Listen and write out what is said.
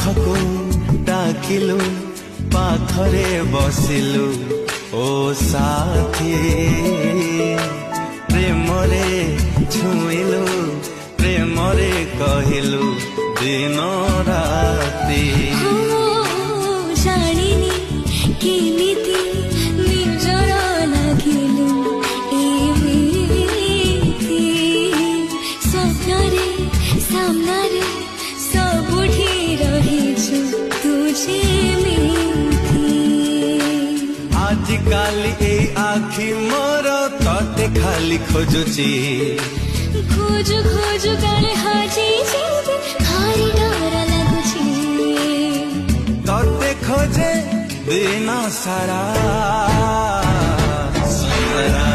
पाखको डाकिलु पाखरे बसिलु ओ साथी प्रेमरे छुइलु प्रेमरे कहिलु दिन राति जानिनी केमिति निजर लागिलु एमिति स्वप्नरे सामनारे सबुठी रहिछु तुझे आजिकाली ए आखि मोर तते खाली खोजुची खोजु खोजु काले हाजी जीवे भारी डर लागुची तते खोजे दिन सारा सुंदरा